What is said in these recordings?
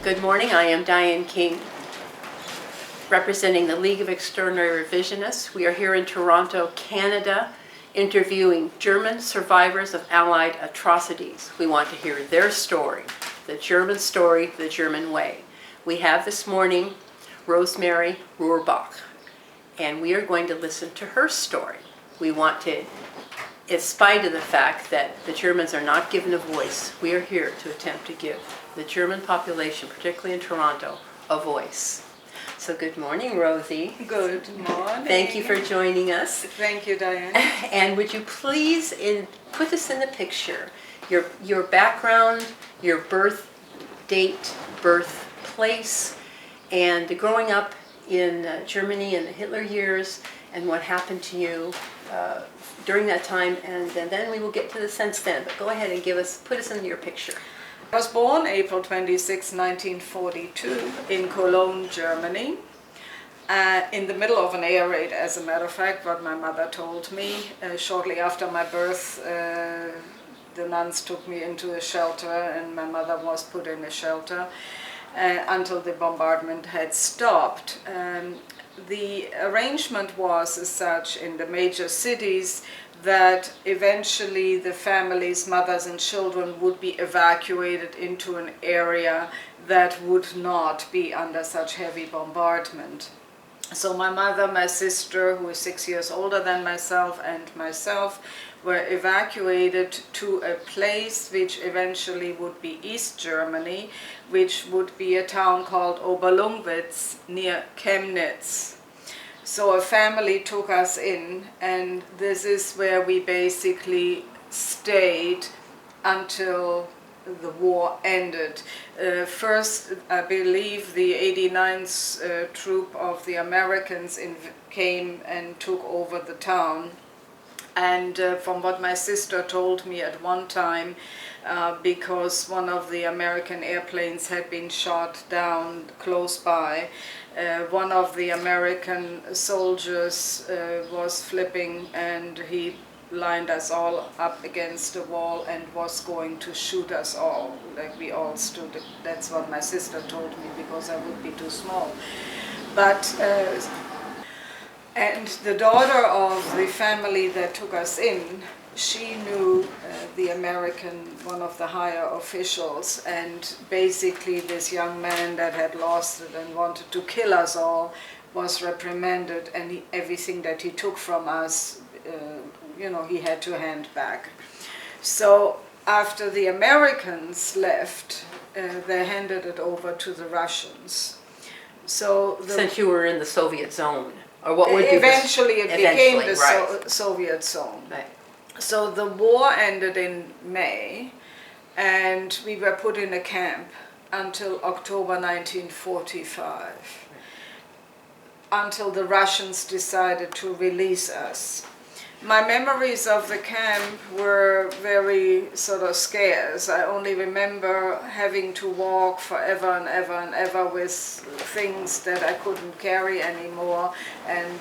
Good morning, I am Diane King, representing the League of Extraordinary Revisionists. We are here in Toronto, Canada, interviewing German survivors of Allied atrocities. We want to hear their story, the German way. We have this morning Rosemarie Rohrbach, and we are going to listen to her story. We want to, in spite of the fact that the Germans are not given a voice, we are here to attempt to give the German population, particularly in Toronto, a voice. So good morning, Rosie. Good morning. Thank you for joining us. Thank you, Diane. And would you please put this in the picture, your background, your birth date, birthplace, and growing up in Germany in the Hitler years, and what happened to you during that time, and then we will get to the since then. But go ahead and put us into your picture. I was born April 26, 1942 in Cologne, Germany, in the middle of an air raid, as a matter of fact, what my mother told me. Shortly after my birth, the nuns took me into a shelter, and my mother was put in a shelter until the bombardment had stopped. The arrangement was as such in the major cities that eventually the families, mothers and children, would be evacuated into an area that would not be under such heavy bombardment. So my mother, my sister, who is 6 years older than myself, and myself were evacuated to a place which eventually would be East Germany, which would be a town called Oberlungwitz near Chemnitz. So a family took us in, and this is where we basically stayed until the war ended. First, I believe the 89th troop of the Americans came and took over the town. And from what my sister told me at one time, because one of the American airplanes had been shot down close by, one of the American soldiers was flipping, and he lined us all up against the wall and was going to shoot us all, like we all stood. That's what my sister told me, because I would be too small. But and the daughter of the family that took us in, she knew the American, one of the higher officials, and basically this young man that had lost it and wanted to kill us all was reprimanded, and everything that he took from us, he had to hand back. So after the Americans left, they handed it over to the Russians. So since you were in the Soviet zone, or what would eventually it became the right. Soviet zone. Right. So the war ended in May, and we were put in a camp until October 1945, until the Russians decided to release us. My memories of the camp were very sort of scarce. I only remember having to walk forever and ever and ever with things that I couldn't carry anymore, and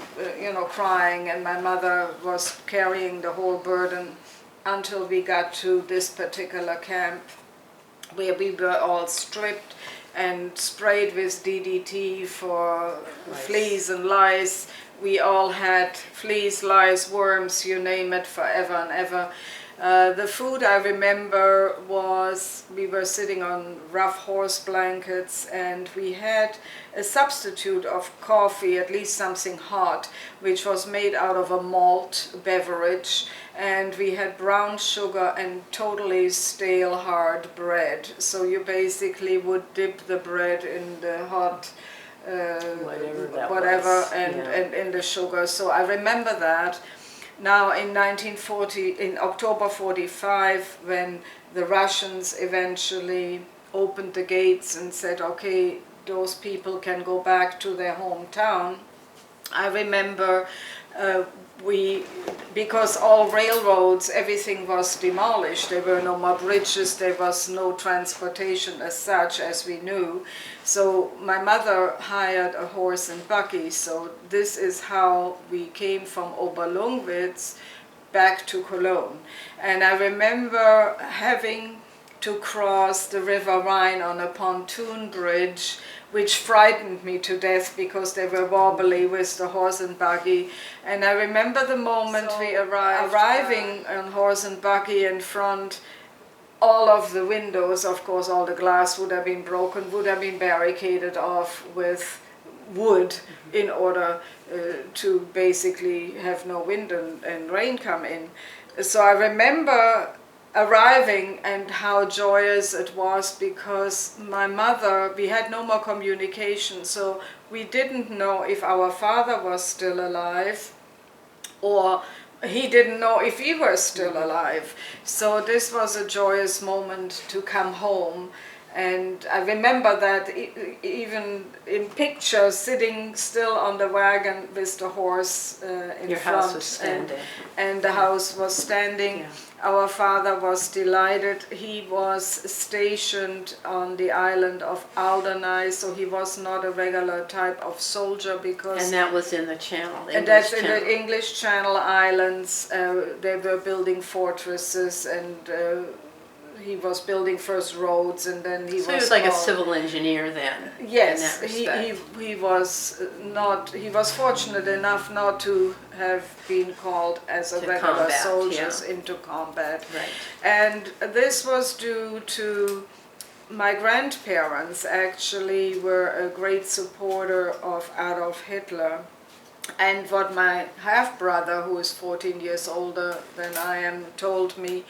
crying, and my mother was carrying the whole burden until we got to this particular camp, where we were all stripped and sprayed with DDT for fleas and lice. We all had fleas, lice, worms, you name it, forever and ever. The food I remember was, we were sitting on rough horse blankets, and we had a substitute of coffee, at least something hot, which was made out of a malt beverage, and we had brown sugar and totally stale hard bread. So you basically would dip the bread in the hot whatever and in the sugar. So I remember that. Now in October 45, when the Russians eventually opened the gates and said, okay, those people can go back to their hometown, I remember because all railroads, everything was demolished. There were no more bridges, there was no transportation as such as we knew. So my mother hired a horse and buggy. So this is how we came from Oberlungwitz back to Cologne. And I remember having to cross the River Rhine on a pontoon bridge, which frightened me to death because they were wobbly with the horse and buggy. And I remember the moment we arriving on horse and buggy in front. All of the windows, of course, all the glass would have been broken, would have been barricaded off with wood in order to basically have no wind and rain come in. So I remember arriving and how joyous it was, because my mother, we had no more communication, so we didn't know if our father was still alive, or he didn't know if we were still alive. So this was a joyous moment to come home. And I remember that even in pictures, sitting still on the wagon with the horse in Your front. house was standing. And the house was standing. Yeah. Our father was delighted. He was stationed on the island of Alderney, so he was not a regular type of soldier, because... And that was in the Channel. And that's in the English Channel Islands. They were building fortresses, and he was building first roads, and then he was... So he was like a civil engineer then. Yes, in that respect. he was not. He was fortunate enough not to have been called as a To regular combat, soldier yeah. into combat. Right. And this was due to my grandparents. Actually, were a great supporter of Adolf Hitler. And what my half-brother, who is 14 years older than I am, told me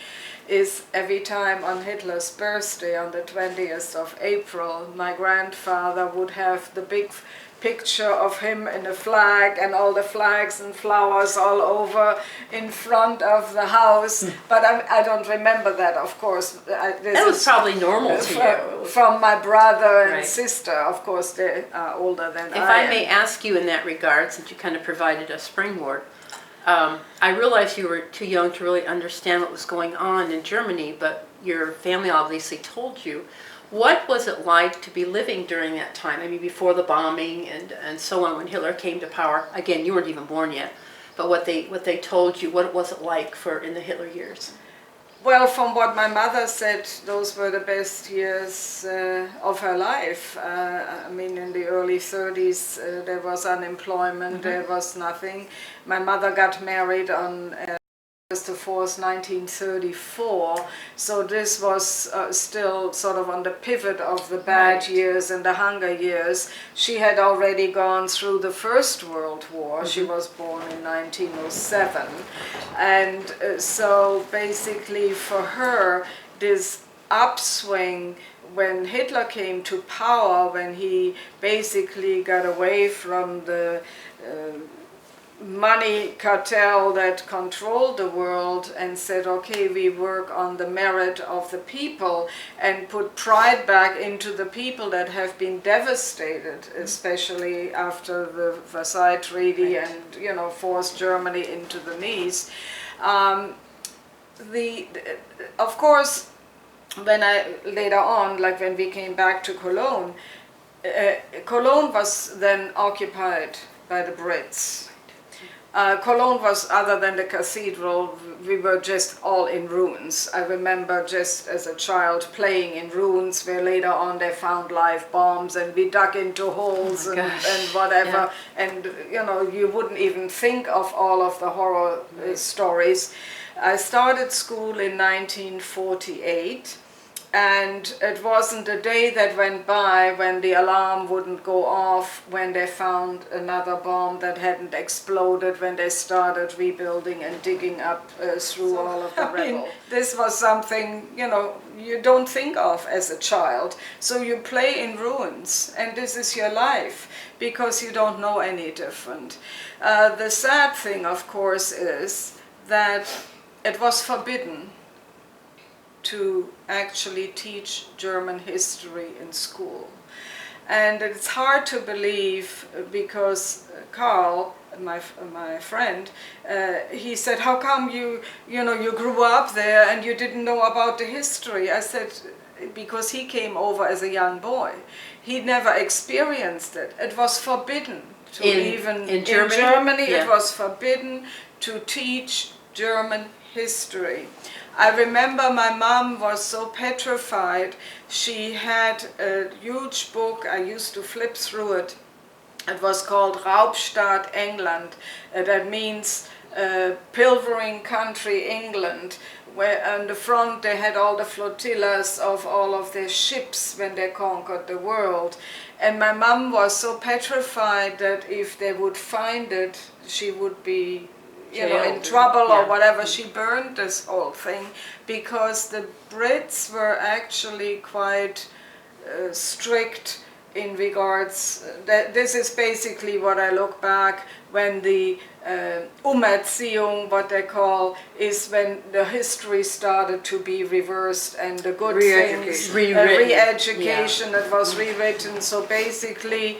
is every time on Hitler's birthday, on the 20th of April, my grandfather would have the big picture of him in a flag and all the flags and flowers all over in front of the house. But I don't remember that, of course. That was probably normal to you. From my brother and Right. sister, of course, they are older than If I I am. may ask you in that regard, since you kind of provided a springboard, I realized you were too young to really understand what was going on in Germany, but your family obviously told you. What was it like to be living during that time? I mean, before the bombing and so on, when Hitler came to power? Again, you weren't even born yet, but what they told you, what was it like for in the Hitler years? Well, from what my mother said, those were the best years of her life. I mean, in the early 30s, there was unemployment, there was nothing. My mother got married on August 4th, 1934, so this was still sort of on the pivot of the bad Right. years and the hunger years. She had already gone through the First World War. She was born in 1907, and so basically for her, this upswing when Hitler came to power, when he basically got away from the money cartel that controlled the world and said, okay, we work on the merit of the people and put pride back into the people that have been devastated, especially after the Versailles Treaty. Right. And, you know, forced Germany into the knees. Of course, when later on, like when we came back to Cologne, Cologne was then occupied by the Brits. Cologne was, other than the cathedral, we were just all in ruins. I remember just as a child playing in ruins, where later on they found live bombs and we dug into holes and whatever. Yeah. And, you know, you wouldn't even think of all of the horror stories. I started school in 1948. And it wasn't a day that went by when the alarm wouldn't go off, when they found another bomb that hadn't exploded, when they started rebuilding and digging up through all of the rubble. I mean, this was something, you know, you don't think of as a child. So you play in ruins, and this is your life, because you don't know any different. The sad thing, of course, is that it was forbidden to actually teach German history in school. And it's hard to believe, because Carl, my friend, he said, how come you grew up there and you didn't know about the history? I said, because he came over as a young boy. He never experienced it. It was forbidden to in Germany. In Germany Yeah. It was forbidden to teach German history. I remember my mom was so petrified. She had a huge book, I used to flip through it. It was called Raubstadt England. That means pilfering country England, where on the front they had all the flotillas of all of their ships when they conquered the world. And my mom was so petrified that if they would find it, she would be in trouble or whatever. She burned this whole thing because the Brits were actually quite strict in regards that this is basically what I look back when the Umerziehung, what they call, is when the history started to be reversed and the good things, re-education that was rewritten. So basically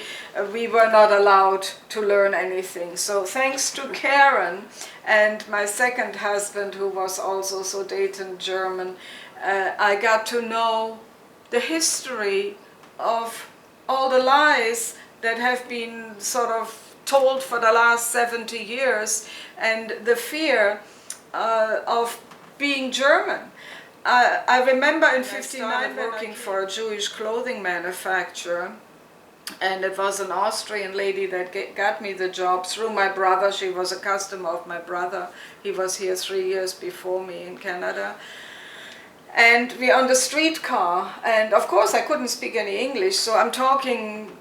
we were not allowed to learn anything. So thanks to Karen and my second husband, who was also Sudeten German, I got to know the history of all the lies that have been sort of told for the last 70 years and the fear of being German. I remember in '59 working for a Jewish clothing manufacturer, and it was an Austrian lady that got me the job through my brother. She was a customer of my brother. He was here 3 years before me in Canada. And we on the streetcar, and of course I couldn't speak any English, so I'm talking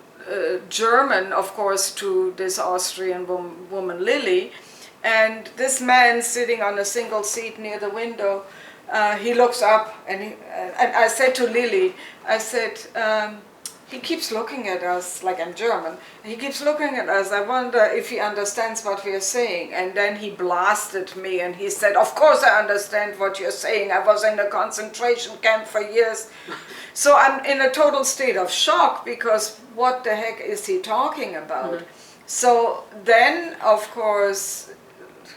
German, of course, to this Austrian woman, Lily. And this man sitting on a single seat near the window, he looks up and I said to Lily, I said, he keeps looking at us, like I'm German, he keeps looking at us, I wonder if he understands what we are saying. And then he blasted me and he said, of course I understand what you're saying, I was in a concentration camp for years. So I'm in a total state of shock, because what the heck is he talking about? So then, of course,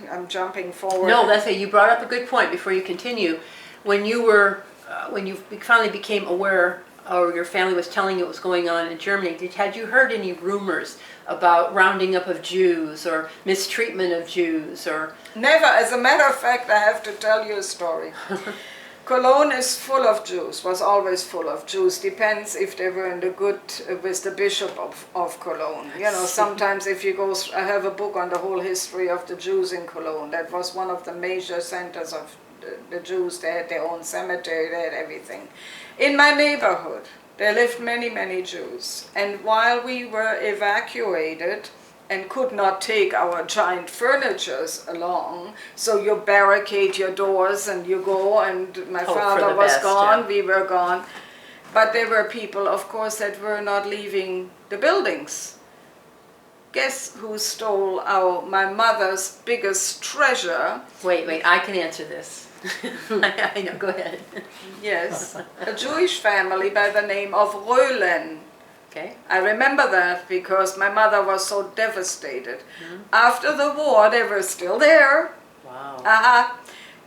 I'm jumping forward. No, that's it. You brought up a good point before you continue. When you were, when you finally became aware, or your family was telling you what was going on in Germany, had you heard any rumors about rounding up of Jews or mistreatment of Jews? Or never. As a matter of fact, I have to tell you a story. Cologne is full of Jews, was always full of Jews. Depends if they were in the good with the bishop of Cologne. You know, sometimes if you go, I have a book on the whole history of the Jews in Cologne. That was one of the major centers of the Jews. They had their own cemetery, they had everything. In my neighborhood, there lived many, many Jews. And while we were evacuated and could not take our giant furnitures along, so you barricade your doors and you go, and my father was gone, we were gone. But there were people, of course, that were not leaving the buildings. Guess who stole my mother's biggest treasure? Wait, I can answer this. I know, go ahead. Yes, a Jewish family by the name of Röhlen. Okay. I remember that because my mother was so devastated. After the war, they were still there. Wow.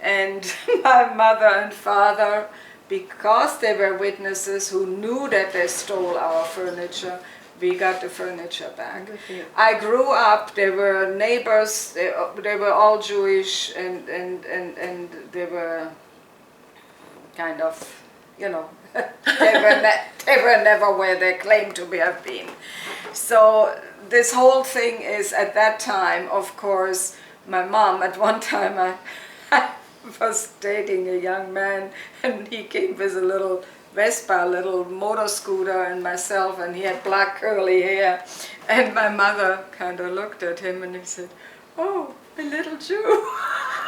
And my mother and father, because they were witnesses who knew that they stole our furniture, we got the furniture back. I grew up, there were neighbors, they were all Jewish, and they were kind of, you know, they were never where they claimed to have been. So this whole thing is, at that time, of course, my mom, at one time I was dating a young man, and he came with a little Vespa, little motor scooter, and myself, and he had black curly hair. And my mother kind of looked at him and he said, "Oh, a little Jew."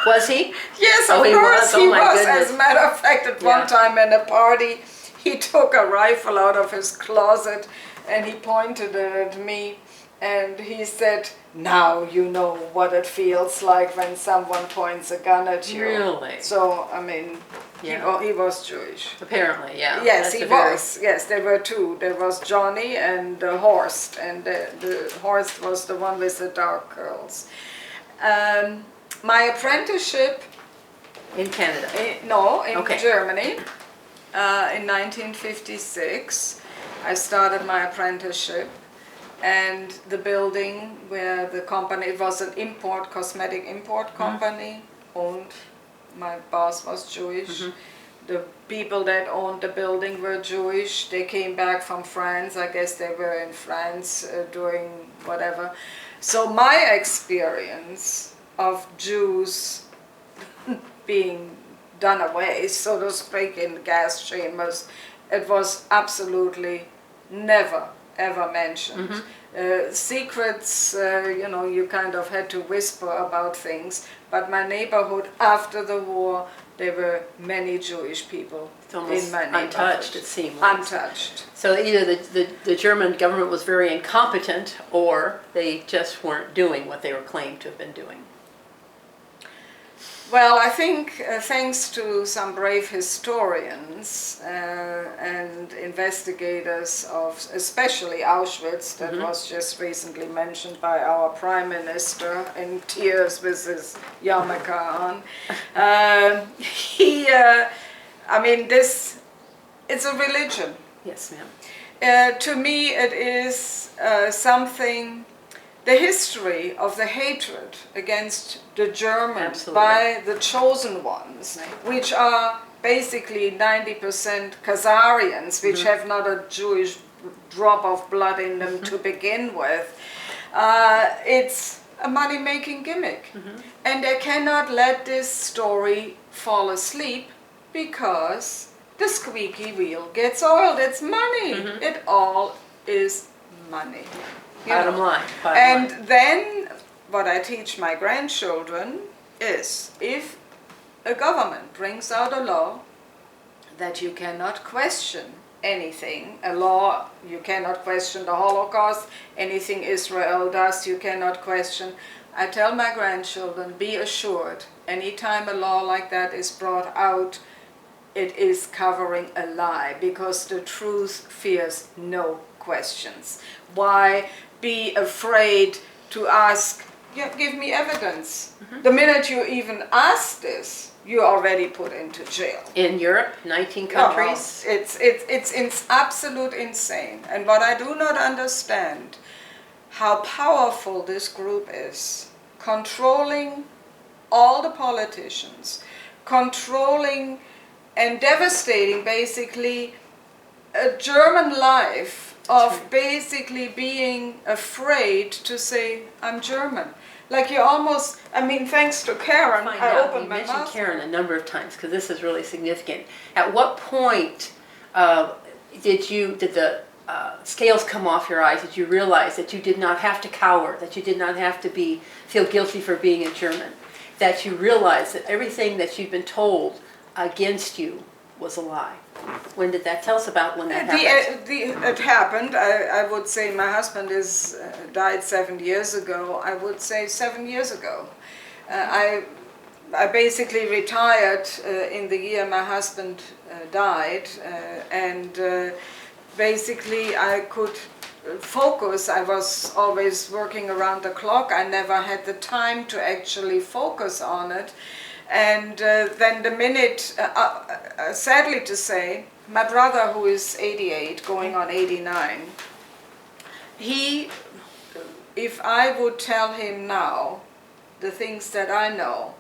Was he? Yes, of course he was. As a matter of fact, at one time in a party, he took a rifle out of his closet and he pointed it at me and he said, "Now you know what it feels like when someone points a gun at you." Really? So, I mean, he was Jewish. Apparently, yeah. Yes, he was. Yes, there were two. There was Johnny and Horst, and the Horst was the one with the dark curls. My apprenticeship... In Canada? In Germany. In 1956, I started my apprenticeship, and the building where the company, it was an cosmetic import company, owned My boss was Jewish. The people that owned the building were Jewish. They came back from France. I guess they were in France doing whatever. So my experience of Jews being done away, so to speak, in gas chambers, it was absolutely never ever mentioned. Secrets, you kind of had to whisper about things, but my neighborhood after the war, there were many Jewish people in my neighborhood. Untouched, it seemed like. Untouched. So either the German government was very incompetent, or they just weren't doing what they were claimed to have been doing. Well, I think thanks to some brave historians and investigators of especially Auschwitz, that was just recently mentioned by our Prime Minister in tears with his yarmulke on, it's a religion. Yes, ma'am. To me, it is something. The history of the hatred against the Germans by the chosen ones, which are basically 90% Khazarians, which have not a Jewish drop of blood in them to begin with, it's a money-making gimmick. And they cannot let this story fall asleep because the squeaky wheel gets oiled. It's money. It all is money. Bottom line. And then what I teach my grandchildren is, if a government brings out a law that you cannot question anything, a law you cannot question the Holocaust, anything Israel does you cannot question, I tell my grandchildren, be assured, anytime a law like that is brought out, it is covering a lie, because the truth fears no questions. Why be afraid to ask, give me evidence? The minute you even ask this, you're already put into jail. In Europe, 19 countries? It's absolute insane. And what I do not understand, how powerful this group is, controlling all the politicians, controlling and devastating basically a German life of basically being afraid to say, I'm German. Like you almost, thanks to Karen, I opened my mouth. You mentioned Karen a number of times, because this is really significant. At what point did the scales come off your eyes? Did you realize that you did not have to cower, that you did not have to feel guilty for being a German, that you realized that everything that you'd been told against you was a lie? When did that? Tell us about when that happened. It happened. I would say my husband died 7 years ago. I would say 7 years ago. I basically retired in the year my husband died, and basically I could focus. I was always working around the clock. I never had the time to actually focus on it. And then the minute, sadly to say, my brother, who is 88, going on 89, if I would tell him now the things that I know,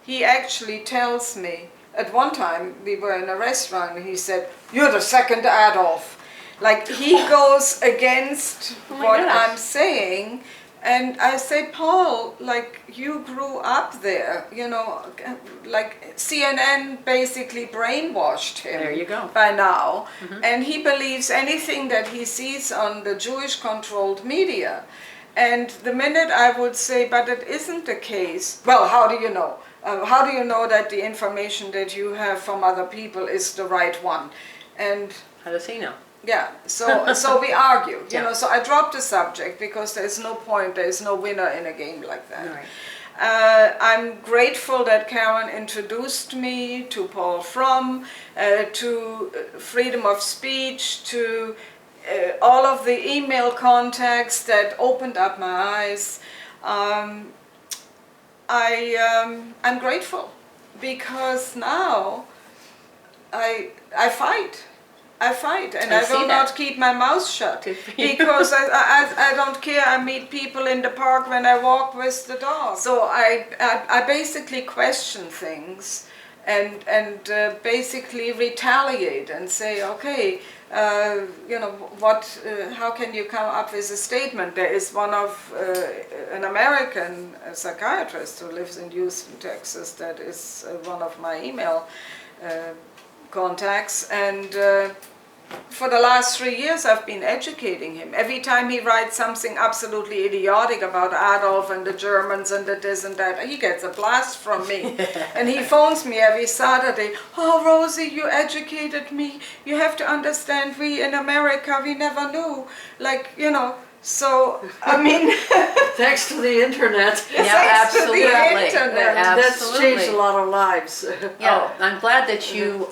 he actually tells me, at one time we were in a restaurant and he said, "You're the second Adolf." Like he goes against what I'm saying. And I say, Paul, like you grew up there, like CNN basically brainwashed him. There you go. By now. And he believes anything that he sees on the Jewish-controlled media. And the minute I would say, but it isn't the case, well, how do you know? How do you know that the information that you have from other people is the right one? And how does he know? Yeah, so we argue, so I dropped the subject because there's no point, there's no winner in a game like that. Right. I'm grateful that Karen introduced me to Paul Fromm, to freedom of speech, to all of the email contacts that opened up my eyes. I'm grateful because now I fight. I fight, and I I see will that. not keep my mouth shut Good for you. because I don't care. I meet people in the park when I walk with the dog. So I basically question things and basically retaliate and say, okay, how can you come up with a statement? There is an American psychiatrist who lives in Houston, Texas, that is one of my email contacts, and for the last 3 years I've been educating him. Every time he writes something absolutely idiotic about Adolf and the Germans and the this and that, he gets a blast from me. And he phones me every Saturday, oh Rosie, you educated me, you have to understand, we in America, we never knew, so, I mean... Thanks to the internet. Thanks to the internet. That's changed a lot of lives. Yeah, I'm glad that you,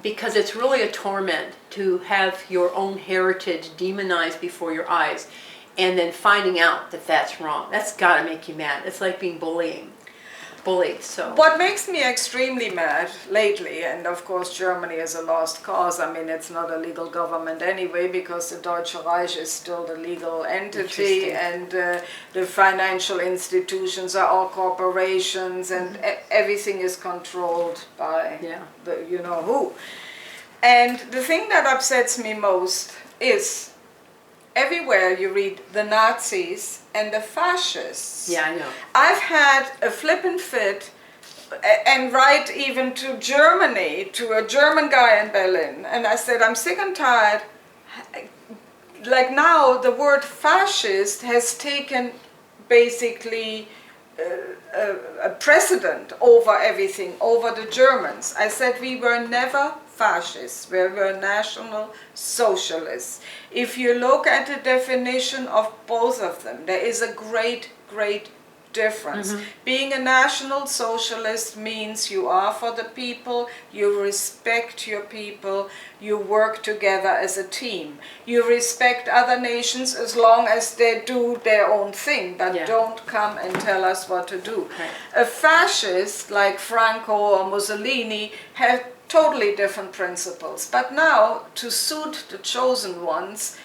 because it's really a torment to have your own heritage demonized before your eyes and then finding out that that's wrong. That's got to make you mad. It's like being bullied. So what makes me extremely mad lately, and of course Germany is a lost cause. I mean, it's not a legal government anyway, because the Deutsche Reich is still the legal entity, and the financial institutions are all corporations, and everything is controlled by the you know who. And the thing that upsets me most is everywhere you read the Nazis and the fascists. yeah, I know. I've had a flippin' fit and write even to Germany, to a German guy in Berlin, and I said, I'm sick and tired. Like now the word fascist has taken basically a precedent over everything, over the Germans. I said we were never fascists, we were National Socialists. If you look at the definition of both of them, there is a great difference. Being a National Socialist means you are for the people, you respect your people, you work together as a team. You respect other nations as long as they do their own thing, but don't come and tell us what to do. A fascist like Franco or Mussolini have totally different principles. But now, to suit the chosen ones,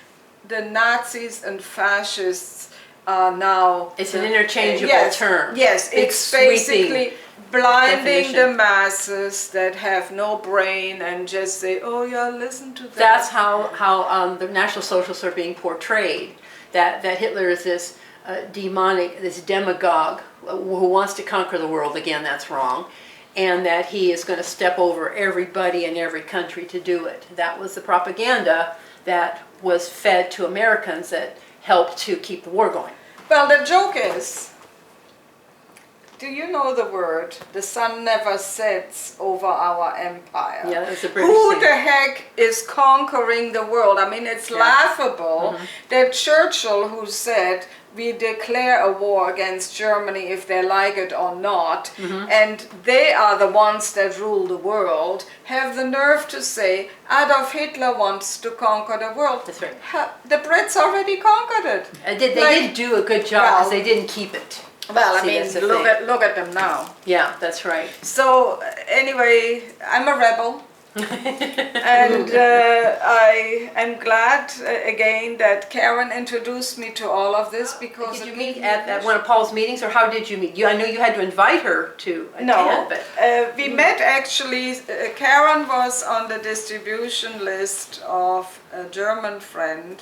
the Nazis and fascists are now... It's an interchangeable term. Yes, Big it's basically blinding definition. the masses that have no brain and just say, oh yeah, listen to that. That's how the National Socialists are being portrayed. That Hitler is this demonic, this demagogue who wants to conquer the world. Again, that's wrong. And that he is going to step over everybody in every country to do it. That was the propaganda that was fed to Americans that helped to keep the war going. Well, the joke is, do you know the word, the sun never sets over our empire? Yeah, that's a British Who thing. the heck is conquering the world? I mean, it's laughable that Churchill, who said, we declare a war against Germany if they like it or not, and they are the ones that rule the world, have the nerve to say Adolf Hitler wants to conquer the world. That's right. The Brits already conquered it. They didn't do a good job because they didn't keep it. Well, I See, mean, that's the look at them now. Yeah, that's right. So anyway, I'm a rebel. And I am glad again that Karen introduced me to all of this, because Did you meet at one of Paul's meetings, or how did you meet? I know you had to invite her to attend, No, but we met actually. Karen was on the distribution list of a German friend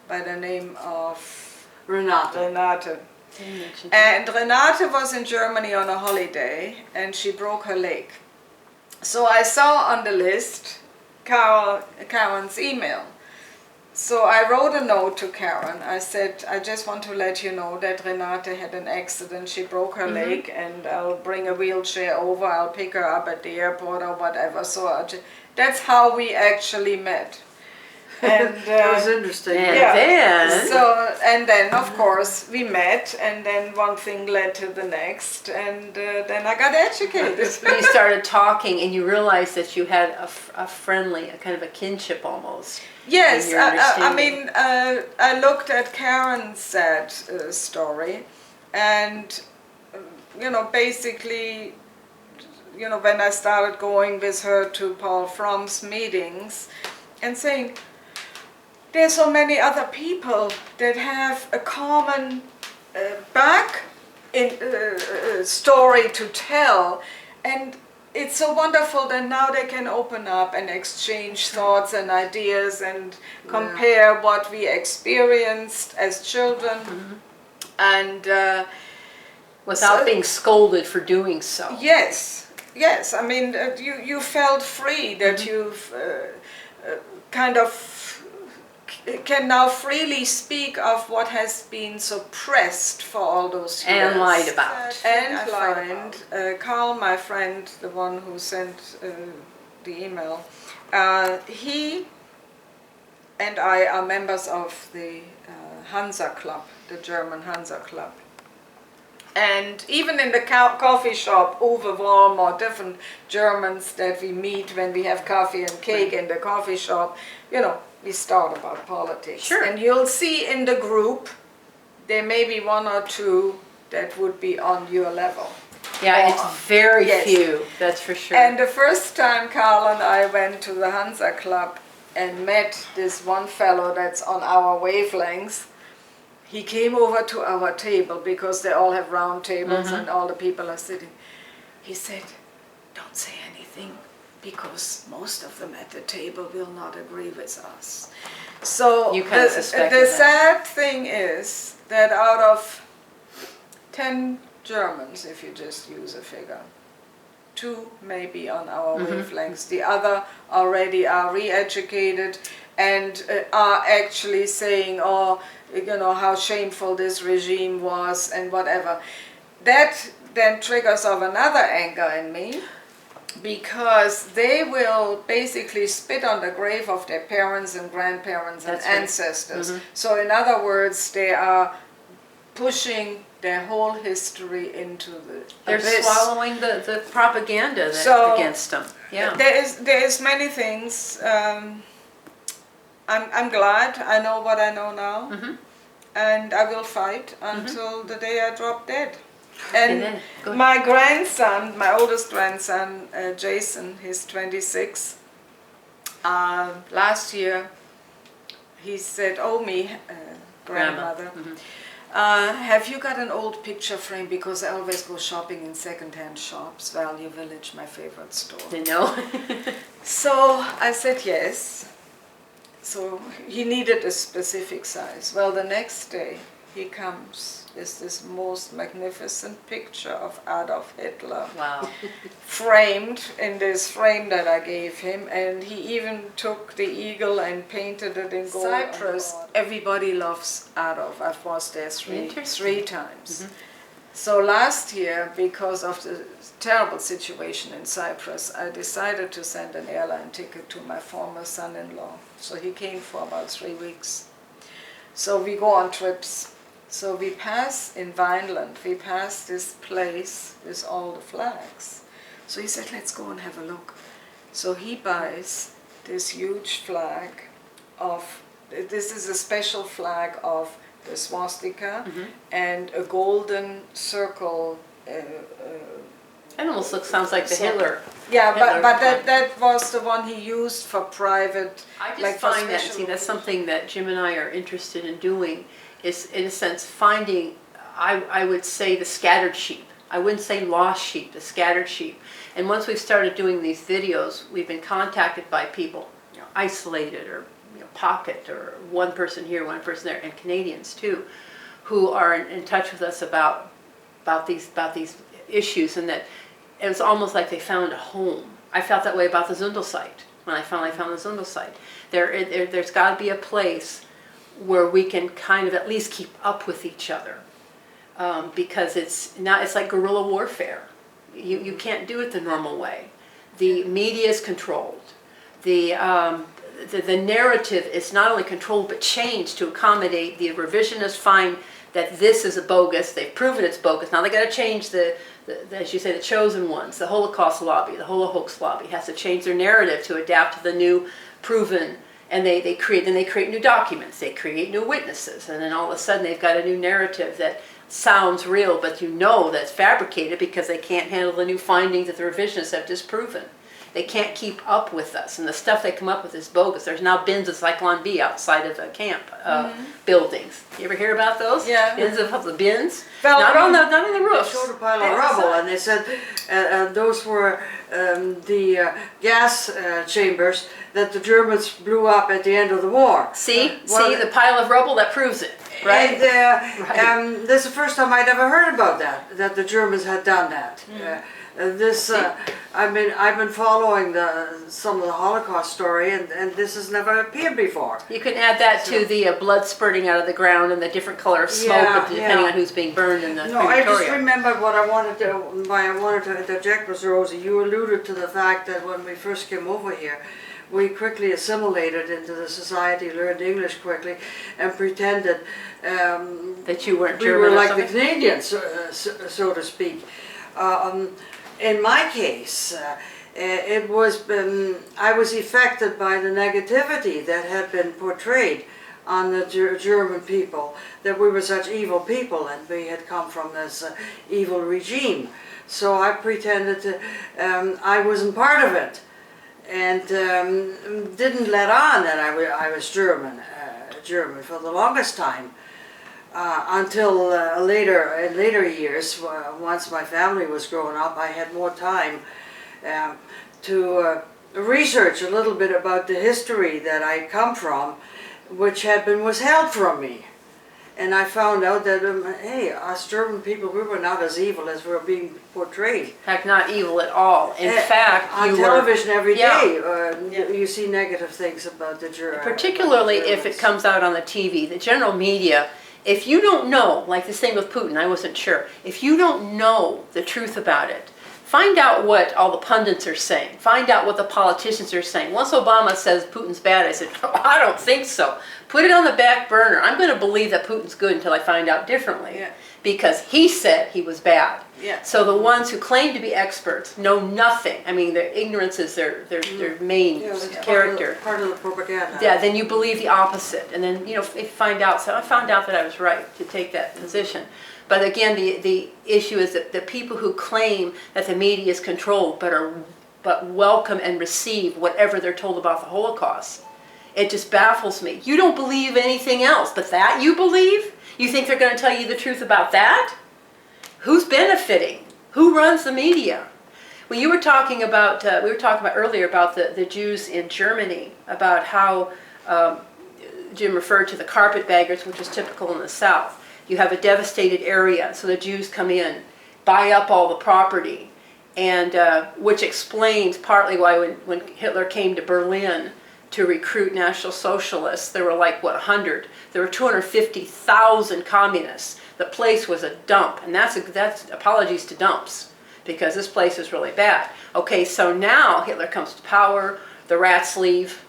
by the name of Renate. And Renate was in Germany on a holiday and she broke her leg. So I saw on the list Karen's email. So I wrote a note to Karen. I said, I just want to let you know that Renate had an accident. She broke her leg, and I'll bring a wheelchair over. I'll pick her up at the airport or whatever. So that's how we actually met. And That was interesting. And then of course we met, and then one thing led to the next, and then I got educated. you started talking, and you realized that you had a friendly, a kind of a kinship almost. Yes, I mean, I looked at Karen's sad story, and basically, when I started going with her to Paul Fromm's meetings, and saying, there's so many other people that have a common story to tell, and it's so wonderful that now they can open up and exchange thoughts and ideas and compare what we experienced as children, and Without being scolded for doing so. yes, I mean, you felt free that you've kind of can now freely speak of what has been suppressed for all those years. And lied about. And lied. Carl, my friend, the one who sent the email, he and I are members of the Hansa Club, the German Hansa Club. And even in the coffee shop, Uwe Worm or different Germans that we meet when we have coffee and cake in the coffee shop, we start about politics. Sure. And you'll see in the group, there may be one or two that would be on your level. Yeah, it's very few, that's for sure. And the first time Carl and I went to the Hansa Club and met this one fellow that's on our wavelengths, he came over to our table because they all have round tables and all the people are sitting. He said, don't say anything, because most of them at the table will not agree with us. So You kind of the suspected sad thing is that out of 10 Germans, if you just use a figure, 2 may be on our wavelengths. The other already are re-educated and are actually saying, how shameful this regime was and whatever. That then triggers off another anger in me, because they will basically spit on the grave of their parents and grandparents and ancestors. So in other words, they are pushing their whole history into the They're abyss. swallowing the propaganda against them. Yeah. There is many things. I'm glad I know what I know now, and I will fight until the day I drop dead. And my grandson, my oldest grandson, Jason, he's 26. Last year, he said, grandmother, have you got an old picture frame? Because I always go shopping in second-hand shops, Value Village, my favorite store. They know. So I said yes. So he needed a specific size. Well, the next day he comes with this most magnificent picture of Adolf Hitler. Wow. Framed in this frame that I gave him, and he even took the eagle and painted it in gold. Cyprus, everybody loves Adolf. I was there three times. So last year, because of the terrible situation in Cyprus, I decided to send an airline ticket to my former son-in-law. So he came for about 3 weeks. So we go on trips. So we pass in Vineland, we pass this place with all the flags. So he said, let's go and have a look. So he buys this huge flag this is a special flag of the swastika and a golden circle. It almost sounds like the Hitler. Yeah, but that was the one he used for private. I just find that, that's something that Jim and I are interested in doing, is in a sense finding, I would say, the scattered sheep. I wouldn't say lost sheep, the scattered sheep. And once we've started doing these videos, we've been contacted by people, isolated or pocket, or one person here, one person there, and Canadians too, who are in touch with us about these issues, and that it was almost like they found a home. I felt that way about the Zundel site when I finally found the Zundel site. There's got to be a place where we can kind of at least keep up with each other, because it's like guerrilla warfare. You can't do it the normal way. The media is controlled. The narrative is not only controlled but changed to accommodate the revisionists. Find that this is a bogus. They've proven it's bogus. Now they got to change as you say, the chosen ones. The Holocaust lobby, the Holocaust lobby has to change their narrative to adapt to the new proven. And they create new documents. They create new witnesses, and then all of a sudden they've got a new narrative that sounds real, but you know that's fabricated because they can't handle the new findings that the revisionists have disproven. They can't keep up with us, and the stuff they come up with is bogus. There's now bins of Cyclone B outside of the camp buildings. You ever hear about those? Yeah. Bins of the bins? Well, not on the They roofs. showed a pile of rubble, and they said those were the gas chambers that the Germans blew up at the end of the war. See the pile of rubble that proves it, right? And this is the first time I'd ever heard about that the Germans had done that. I've been following some of the Holocaust story, and this has never appeared before. You can add that to the blood spurting out of the ground and the different color of smoke, depending on who's being burned in the I just crematorium. remembered why I wanted to interject was, Rosie, you alluded to the fact that when we first came over here, we quickly assimilated into the society, learned English quickly, and pretended that you weren't we German were or like something? the Canadians, so to speak. In my case, it was I was affected by the negativity that had been portrayed on the German people, that we were such evil people and we had come from this evil regime. So I pretended to, I wasn't part of it, and didn't let on that I was German for the longest time. Until in later years, once my family was growing up, I had more time to research a little bit about the history that I come from, which was held from me. And I found out that, hey, us German people, we were not as evil as we were being portrayed. In fact, not evil at all. In fact, on television every day, Yeah. you see negative things about the Germans. Particularly if it comes out on the TV, the general media. If you don't know, like this thing with Putin, I wasn't sure. If you don't know the truth about it, find out what all the pundits are saying. Find out what the politicians are saying. Once Obama says Putin's bad, I said, oh, I don't think so. Put it on the back burner. I'm going to believe that Putin's good until I find out differently. Yeah. Because he said he was bad. Yeah. So the ones who claim to be experts know nothing. I mean, their ignorance is their main character. Part of the propaganda. Yeah, then you believe the opposite, and then if you find out. So I found out that I was right to take that position. But again, the issue is that the people who claim that the media is controlled, but welcome and receive whatever they're told about the Holocaust, it just baffles me. You don't believe anything else, but that you believe. You think they're going to tell you the truth about that? Who's benefiting? Who runs the media? Well, you were talking about, we were talking about earlier about the Jews in Germany, about how Jim referred to the carpetbaggers, which is typical in the South. You have a devastated area, so the Jews come in, buy up all the property, and which explains partly why when Hitler came to Berlin to recruit National Socialists, there were like, 100? There were 250,000 communists. The place was a dump, and that's apologies to dumps, because this place is really bad. Okay, so now Hitler comes to power, the rats leave,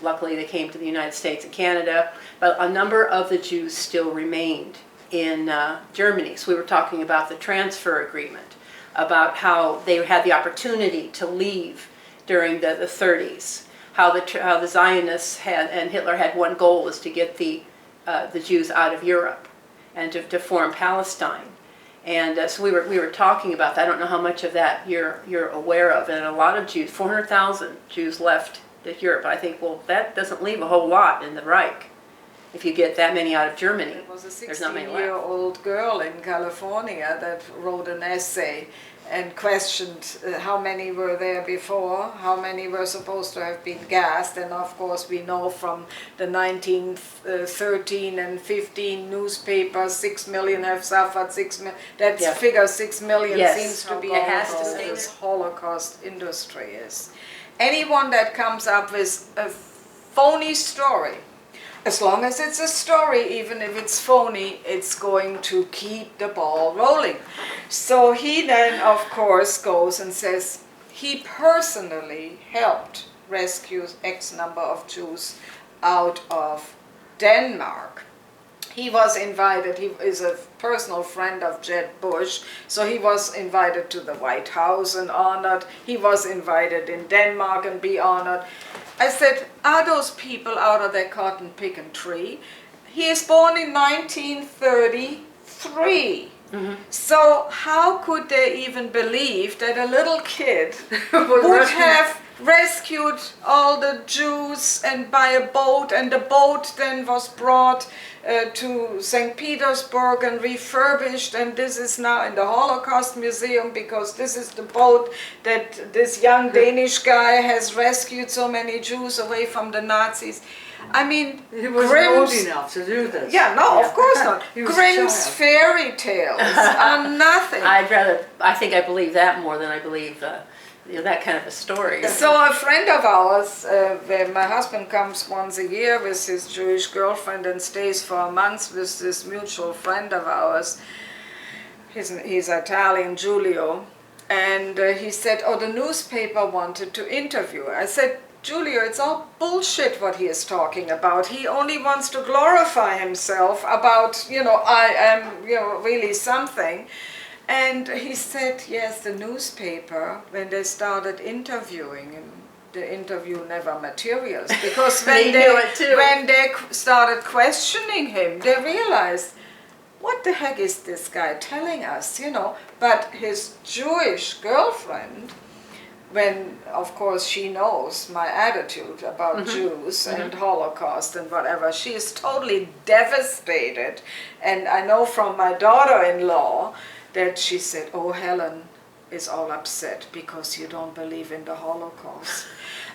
luckily they came to the United States and Canada, but a number of the Jews still remained in Germany. So we were talking about the transfer agreement, about how they had the opportunity to leave during the 30s, how the Zionists and Hitler had one goal, was to get the Jews out of Europe and to form Palestine. And so we were talking about that. I don't know how much of that you're aware of. And a lot of Jews, 400,000 Jews left Europe. I think, well, that doesn't leave a whole lot in the Reich. If you get that many out of Germany, there was a there's not many left. 16-year-old girl in California that wrote an essay and questioned how many were there before, how many were supposed to have been gassed, and of course we know from the 1913 and 15 newspapers, 6 million have suffered, 6 million, that figure 6 million seems to be it has to how stay this there. Holocaust industry is. Anyone that comes up with a phony story, as long as it's a story, even if it's phony, it's going to keep the ball rolling. So he then, of course, goes and says he personally helped rescue X number of Jews out of Denmark. He was invited, he is a personal friend of Jeb Bush, so he was invited to the White House and honored. He was invited in Denmark and be honored. I said, are those people out of their cotton picking tree? He is born in 1930, 3. So how could they even believe that a little kid would Russian. have rescued all the Jews and by a boat, and the boat then was brought to St. Petersburg and refurbished, and this is now in the Holocaust Museum because this is the boat that this young Danish guy has rescued so many Jews away from the Nazis. I mean, He was Grimm's, old enough to do this. yeah, no, of course not. He was a Grimm's child. fairy tales are nothing. I think I believe that more than I believe that kind of a story. So a friend of ours, where my husband comes once a year with his Jewish girlfriend and stays for a month with this mutual friend of ours. He's Italian, Giulio. And he said, oh, the newspaper wanted to interview. I said, Giulio, it's all bullshit what he is talking about. He only wants to glorify himself about, I am, really something. And he said, yes, the newspaper, when they started interviewing him, the interview never materialized. Because when they started questioning him, they realized, what the heck is this guy telling us, But his Jewish girlfriend, when, of course, she knows my attitude about Jews and Holocaust and whatever, she is totally devastated. And I know from my daughter-in-law that she said, oh, Helen is all upset because you don't believe in the Holocaust.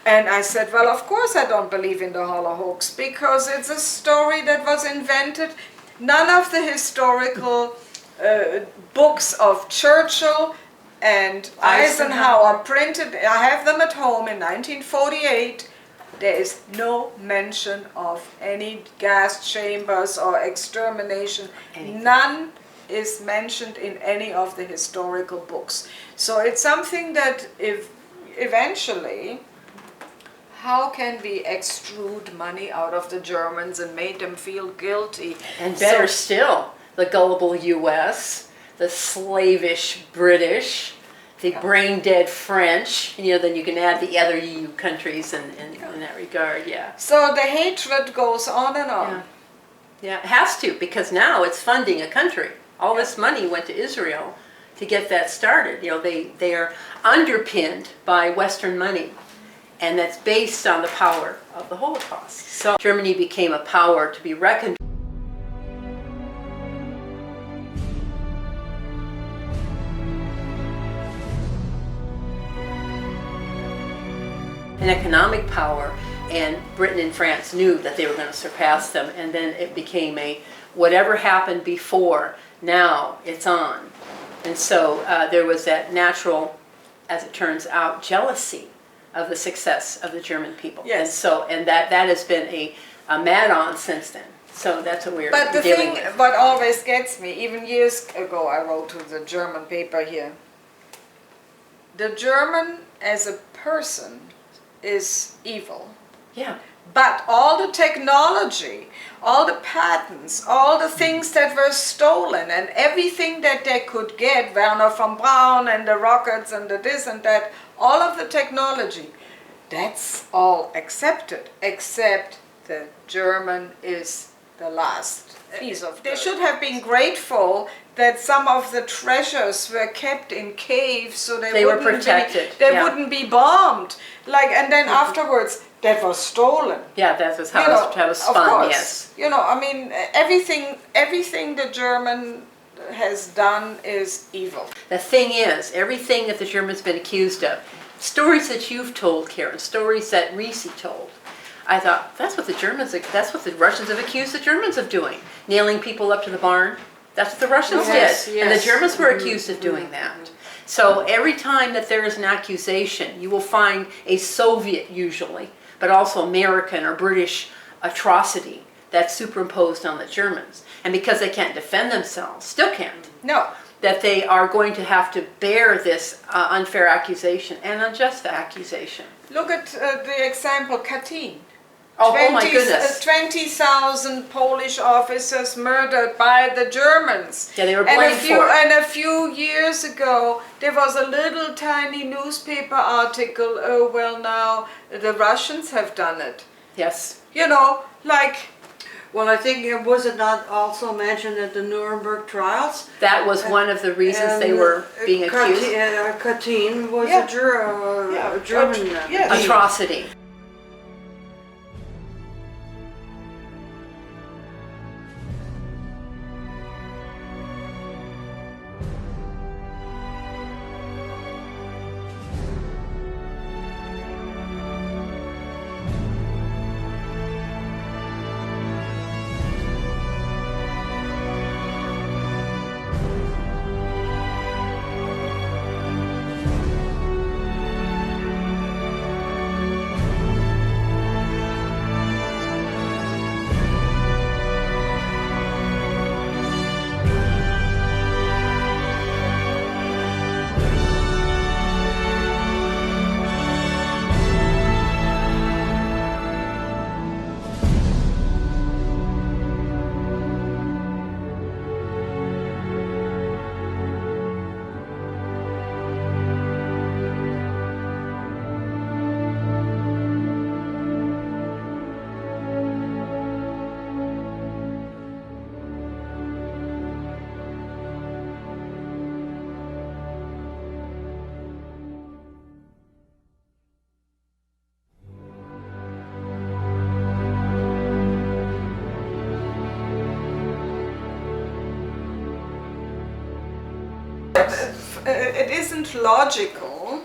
And I said, well, of course I don't believe in the Holocaust because it's a story that was invented. None of the historical books of Churchill and Eisenhower printed, I have them at home in 1948. There is no mention of any gas chambers or extermination. Anything. None is mentioned in any of the historical books. So it's something that if eventually, how can we extrude money out of the Germans and make them feel guilty? And better still, the gullible U.S., the slavish British, the brain-dead French, then you can add the other EU countries in that regard, yeah. So the hatred goes on and on. Yeah. Yeah, it has to, because now it's funding a country. All this money went to Israel to get that started. They are underpinned by Western money, and that's based on the power of the Holocaust. So Germany became a power to be reckoned with. An economic power, and Britain and France knew that they were going to surpass them, and then it became whatever happened before, now it's on. And so there was that natural, as it turns out, jealousy of the success of the German people. Yes. And that has been a mad-on since then. So that's what we're But the dealing thing, with. what always gets me, even years ago I wrote to the German paper here, the German as a person is evil. Yeah. But all the technology, all the patents, all the things that were stolen and everything that they could get, Werner von Braun and the rockets and the this and that, all of the technology, that's all accepted, except the German is the last piece of. They should have been grateful that some of the treasures were kept in caves so they were wouldn't protected. They Yeah. wouldn't be bombed. And then afterwards, that was stolen. Yeah, that was how it was spun, of course. yes. Everything the German has done is evil. The thing is, everything that the Germans been accused of, stories that you've told, Karen, stories that Reese told, I thought, that's what the Russians have accused the Germans of doing, nailing people up to the barn. That's what the Russians Yes, did, and the yes. Germans were accused of doing that. So every time that there is an accusation, you will find a Soviet usually, but also American or British atrocity that's superimposed on the Germans. And because they can't defend themselves, still can't, No. that they are going to have to bear this unfair accusation and unjust accusation. Look at the example Katyn. Oh my goodness. 20,000 Polish officers murdered by the Germans. Yeah, they were blamed for it. And a few years ago, there was a little tiny newspaper article, now the Russians have done it. Yes. Well, I think was it not also mentioned at the Nuremberg trials? That was one of the reasons they were being accused. Katyn was Yeah. a German yeah. Atrocity. It isn't logical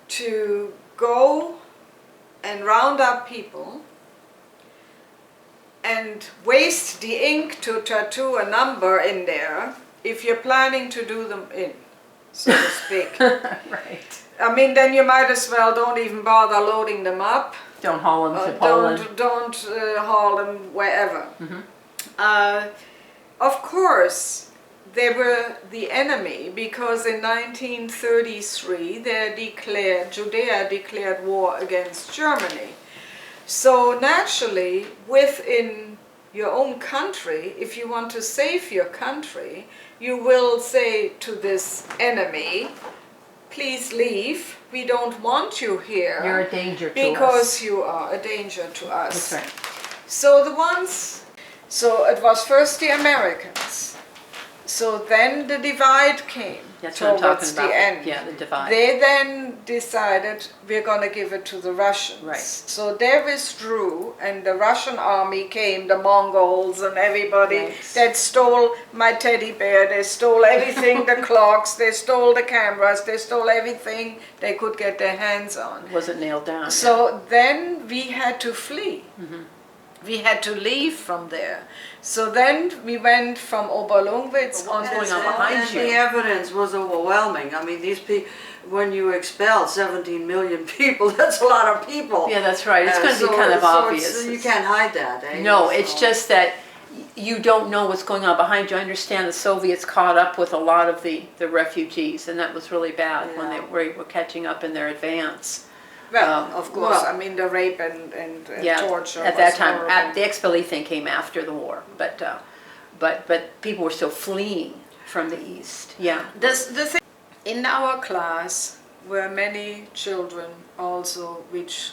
to go and round up people and waste the ink to tattoo a number in there if you're planning to do them in, so to speak. Right. I mean, then you might as well don't even bother loading them up. Don't haul them to Poland. Don't haul them wherever. Of course, they were the enemy because in 1933 Judea declared war against Germany. So naturally, within your own country, if you want to save your country, you will say to this enemy, please leave, we don't want you here. You're a danger to us. Because you are a danger to us. That's right. So it was first the Americans. So then the divide came. That's what I'm talking towards about. the end. Yeah, the divide. They then decided we're going to give it to the Russians. Right. So they withdrew, and the Russian army came, the Mongols and everybody Right. that stole my teddy bear, they stole everything, the clocks, they stole the cameras, they stole everything they could get their hands on. Wasn't nailed down. So then we had to flee. We had to leave from there. So then we went from Oberlungwitz But what was going on And behind you? the evidence was overwhelming. I mean, these people, when you expel 17 million people, that's a lot of people. Yeah, that's right. It's going to be kind of obvious. You can't hide that, eh? No, it's So- just that you don't know what's going on behind you. I understand the Soviets caught up with a lot of the refugees, and that was really bad when they were catching up in their advance. Well, of course, well- I mean the rape and Yeah, torture at was that time, horrible. the expellee thing came after the war, but people were still fleeing from the east. Yeah. The thing, in our class were many children also which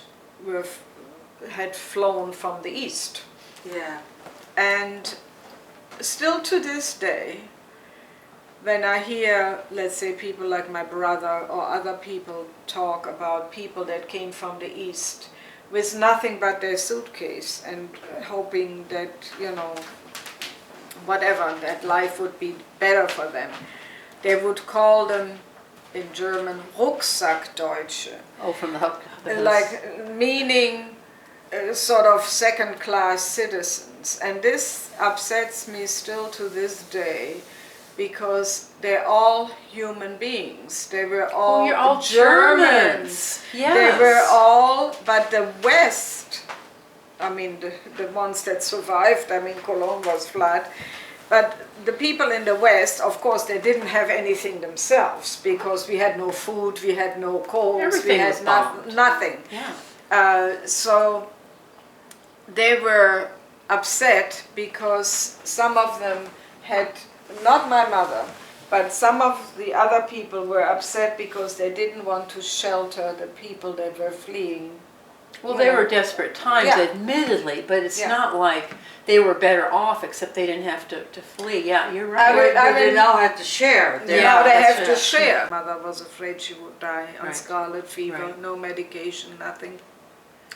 had flown from the east. Yeah. And still to this day, when I hear, let's say, people like my brother or other people talk about people that came from the East with nothing but their suitcase and hoping that, whatever, that life would be better for them, they would call them in German Rucksackdeutsche. Oh, from the hook. Like meaning sort of second-class citizens. And this upsets me still to this day because they're all human beings. They were all, you're all Germans. Yes. They were all, but the West, I mean the ones that survived, I mean Cologne was flat, but the people in the West, of course, they didn't have anything themselves because we had no food, we had no coals, Everything we had was bombed. nothing. Yeah. So they were upset because some of them had, not my mother, but some of the other people were upset because they didn't want to shelter the people that were fleeing Well, you they know. were desperate times, Yeah. admittedly, but it's Yeah. not like they were better off, except they didn't have to flee. Yeah, you're right. But they now have to share. Yeah, Yeah, they that's have to right. share. Mother was afraid she would die on Right. scarlet fever, Right. no medication, nothing.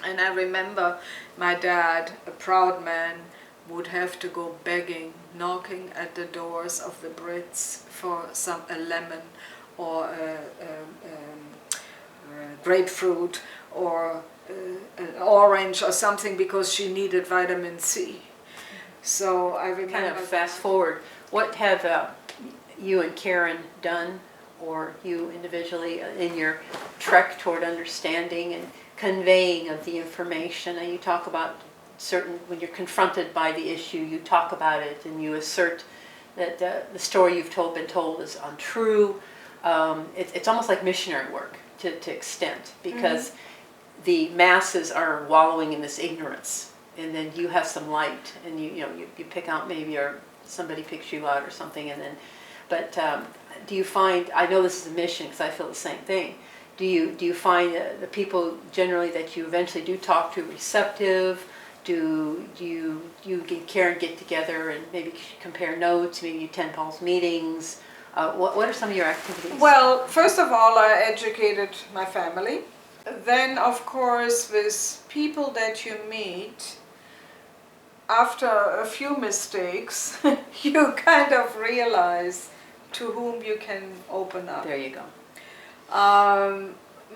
And I remember my dad, a proud man, would have to go begging, knocking at the doors of the Brits for a lemon or a grapefruit or an orange or something because she needed vitamin C. So I remember. Kind of fast forward, what have you and Karen done, or you individually, in your trek toward understanding and conveying of the information? And you talk about certain, when you're confronted by the issue, you talk about it and you assert that the story you've been told is untrue. It's almost like missionary work to extent, because the masses are wallowing in this ignorance, and then you have some light, and you pick out maybe, or somebody picks you out or something, and then, but do you find, I know this is a mission because I feel the same thing, do you find the people generally that you eventually do talk to receptive? Do you get Karen get together and maybe compare notes, maybe you attend Paul's meetings? What are some of your activities? Well, first of all, I educated my family. Then, of course, with people that you meet, after a few mistakes, you kind of realize to whom you can open up. There you go.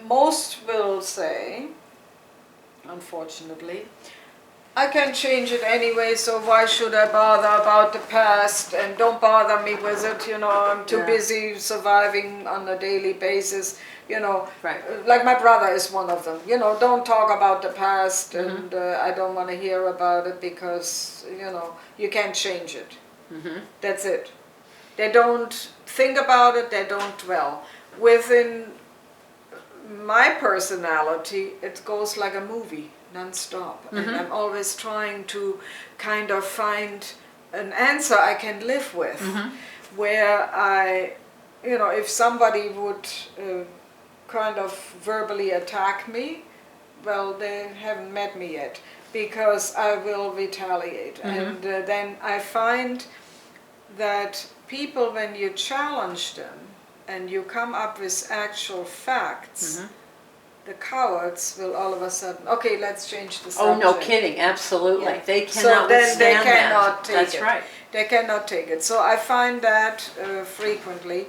Most will say, unfortunately, I can change it anyway, so why should I bother about the past, and don't bother me with it, I'm too Yeah. busy surviving on a daily basis, Right. Like my brother is one of them, don't talk about the past, and I don't want to hear about it because, you can't change it. That's it. They don't think about it, they don't dwell. Within my personality, it goes like a movie, non-stop. And I'm always trying to kind of find an answer I can live with, where if somebody would kind of verbally attack me, well, they haven't met me yet, because I will retaliate. And then I find that people, when you challenge them and you come up with actual facts, the cowards will all of a sudden, okay, let's change the subject. Oh, no kidding, absolutely. Yeah. They So cannot then withstand they that. cannot take That's it. right. They cannot take it. So I find that frequently.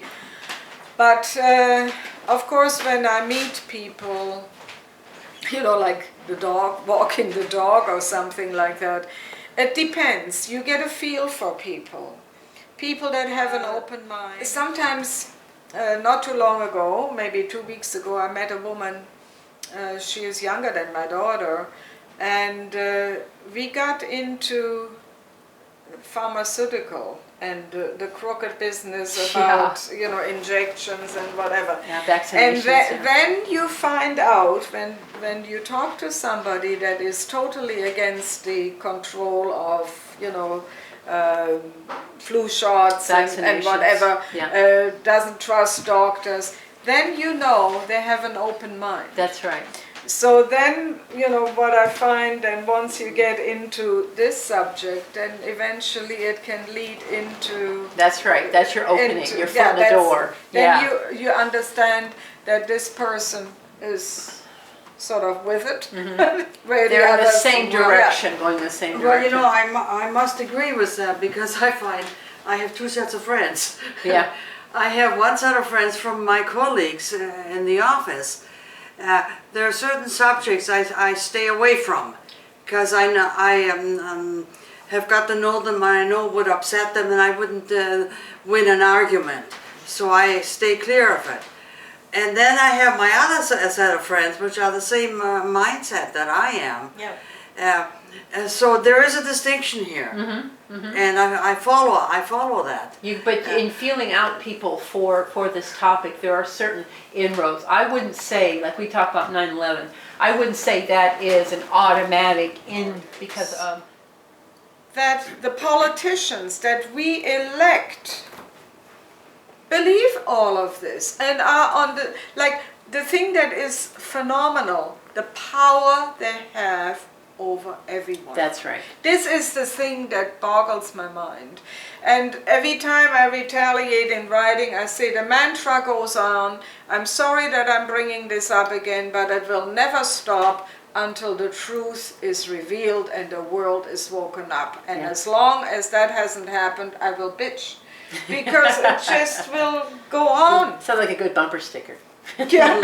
But of course, when I meet people, like the dog, walking the dog or something like that, it depends. You get a feel for people. People that have an open mind. Sometimes, not too long ago, maybe 2 weeks ago, I met a woman. She is younger than my daughter, and we got into pharmaceutical and the crooked business about injections and whatever. Yeah, vaccinations. And then you find out, when you talk to somebody that is totally against the control of flu shots and whatever, doesn't trust doctors, then they have an open mind. That's right. So then, what I find, and once you get into this subject, then eventually it can lead into... That's right, that's your opening, your foot in the door. Then you understand that this person is sort of with it. Where They're in the others same were- direction, going the same direction. Well, I must agree with that, because I find I have two sets of friends. Yeah. I have one set of friends from my colleagues in the office. There are certain subjects I stay away from, because I know have got to know them, and I know it would upset them, and I wouldn't win an argument. So I stay clear of it. And then I have my other set of friends, which are the same mindset that I am. Yeah. So there is a distinction here, and I follow that. But in feeling out people for this topic, there are certain inroads. I wouldn't say, like we talk about 9/11, I wouldn't say that is an automatic in because of... That the politicians that we elect believe all of this and are on the, the thing that is phenomenal, the power they have over everyone. That's right. This is the thing that boggles my mind. And every time I retaliate in writing, I say the mantra goes on. I'm sorry that I'm bringing this up again, but it will never stop until the truth is revealed and the world is woken up. And Yeah. as long as that hasn't happened, I will bitch. Because it just will go on. Sounds like a good bumper sticker. Yeah.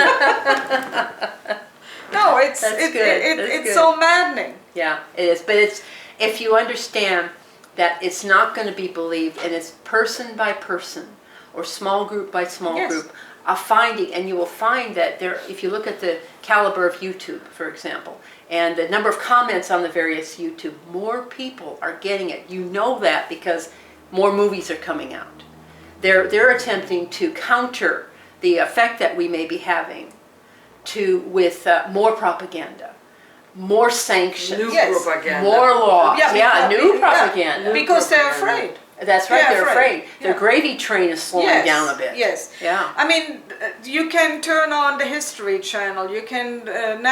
No, it's That's it, good. it, That's it's good. so maddening. Yeah, it is. But it's, if you understand that it's not going to be believed, and it's person by person or small group by small Yes. group, a finding, and you will find that there, if you look at the caliber of YouTube, for example, and the number of comments on the various YouTube, more people are getting it. You know that because more movies are coming out. They're attempting to counter the effect that we may be having with more propaganda, more sanctions, New Yes. propaganda. more laws. Yeah, New yeah. propaganda. Because they're afraid. That's right, they're afraid. Their Yeah. gravy train is slowing Yes, down a bit. yes. Yeah. I mean, you can turn on the History Channel, you can,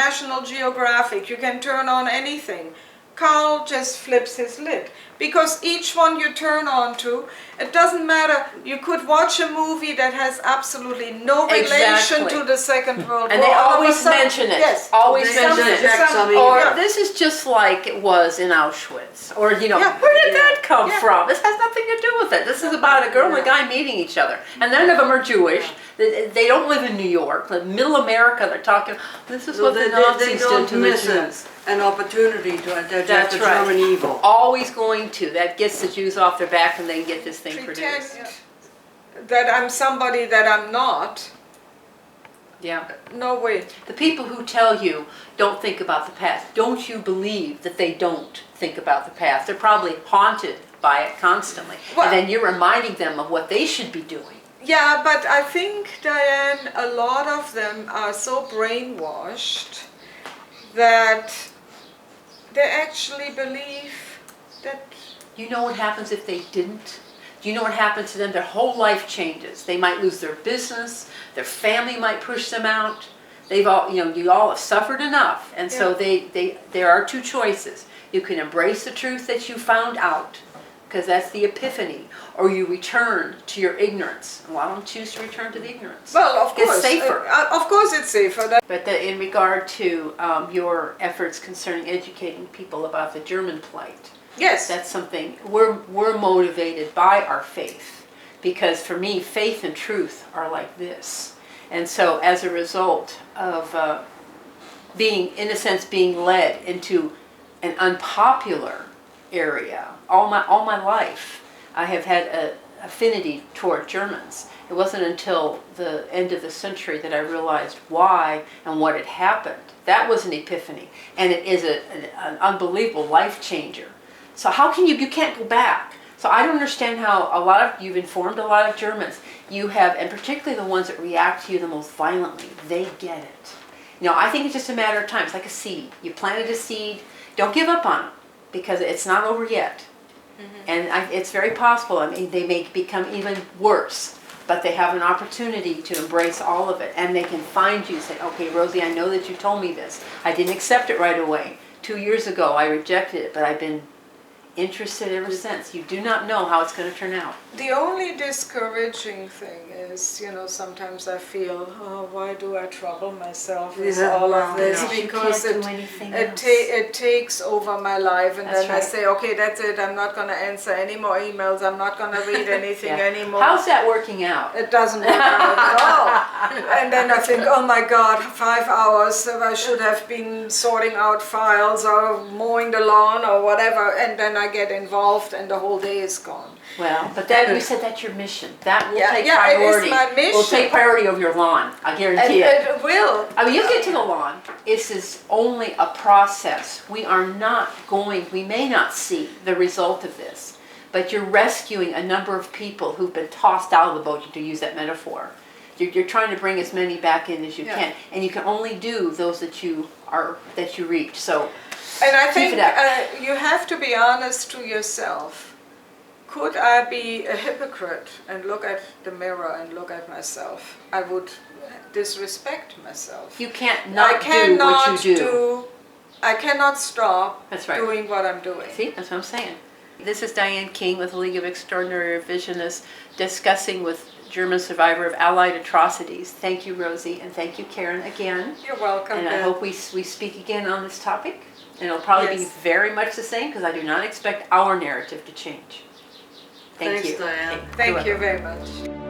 National Geographic, you can turn on anything. Carl just flips his lid. Because each one you turn on to, it doesn't matter. You could watch a movie that has absolutely no relation Exactly. to the Second World War. And they All of a always sudden- mention it. Yes. Always They mention it. interject some Or yeah. this is just like it was in Auschwitz. Or, you know, Yeah. where did that come Yeah. from? This has nothing to do with it. This is about a girl and a guy meeting each other. And none of them are Jewish. They don't live in New York. Like middle America, they're talking, this is So what the they Nazis did don't to the miss Jews. an opportunity to interject That's the right. German evil. Always going to. That gets the Jews off their back and they get this thing Pretend produced. that I'm somebody that I'm not. Yeah. No way. The people who tell you don't think about the past, don't you believe that they don't think about the past? They're probably haunted by it constantly. Well- And then you're reminding them of what they should be doing. Yeah, but I think, Diane, a lot of them are so brainwashed that they actually believe that. You know what happens if they didn't? Do you know what happens to them? Their whole life changes. They might lose their business, their family might push them out. They've all, you all have suffered enough. And so there are two choices. You can embrace the truth that you found out, because that's the epiphany, or you return to your ignorance. A lot of them choose to return to the ignorance. Well, of course. It's safer. Of course it's safer. But in regard to your efforts concerning educating people about the German plight, Yes. that's something, we're motivated by our faith. Because for me, faith and truth are like this. And so as a result of being, in a sense, being led into an unpopular area, all my life, I have had an affinity toward Germans. It wasn't until the end of the century that I realized why and what had happened. That was an epiphany, and it is an unbelievable life changer. So how can you can't go back. So I don't understand how you've informed a lot of Germans. You have, and particularly the ones that react to you the most violently, they get it. I think it's just a matter of time. It's like a seed. You planted a seed, don't give up on it, because it's not over yet. Mm-hmm. And it's very possible, they may become even worse, but they have an opportunity to embrace all of it. And they can find you, say, okay, Rosie, I know that you told me this. I didn't accept it right away. 2 years ago, I rejected it, but I've been interested ever since. You do not know how it's going to turn out. The only discouraging thing is, sometimes I feel, oh, why do I trouble myself with all of this? Yeah. Because You can't do anything else. it takes over my life, and That's then I right. say, okay, that's it. I'm not going to answer any more emails. I'm not going to read anything Yeah. anymore. How's that working out? It doesn't work out at all. And then I think, oh my God, 5 hours, I should have been sorting out files or mowing the lawn or whatever, and then I get involved and the whole day is gone. Well, but that you said that's your mission. That will Yeah, take yeah, it is priority. my mission. Will take priority over your lawn. I And guarantee it. it will. You get to the lawn. This is only a process. We may not see the result of this, but you're rescuing a number of people who've been tossed out of the boat, to use that metaphor. You're trying to bring as many back in as you can, and you can only do those that you reach. So, And I keep think it up. you have to be honest to yourself. Could I be a hypocrite and look at the mirror and look at myself? I would disrespect myself. You can't I not do what cannot you do. I cannot stop That's right. doing what I'm doing. See, that's what I'm saying. This is Diane King with the League of Extraordinary Revisionists discussing with German survivor of Allied atrocities. Thank you, Rosie, and thank you, Karen, again. You're welcome. And I Beth. hope we speak again on this topic. And it'll probably be Yes. very much the same because I do not expect our narrative to change. Thank Thanks, you. Diane. Thank you Whoever. very much.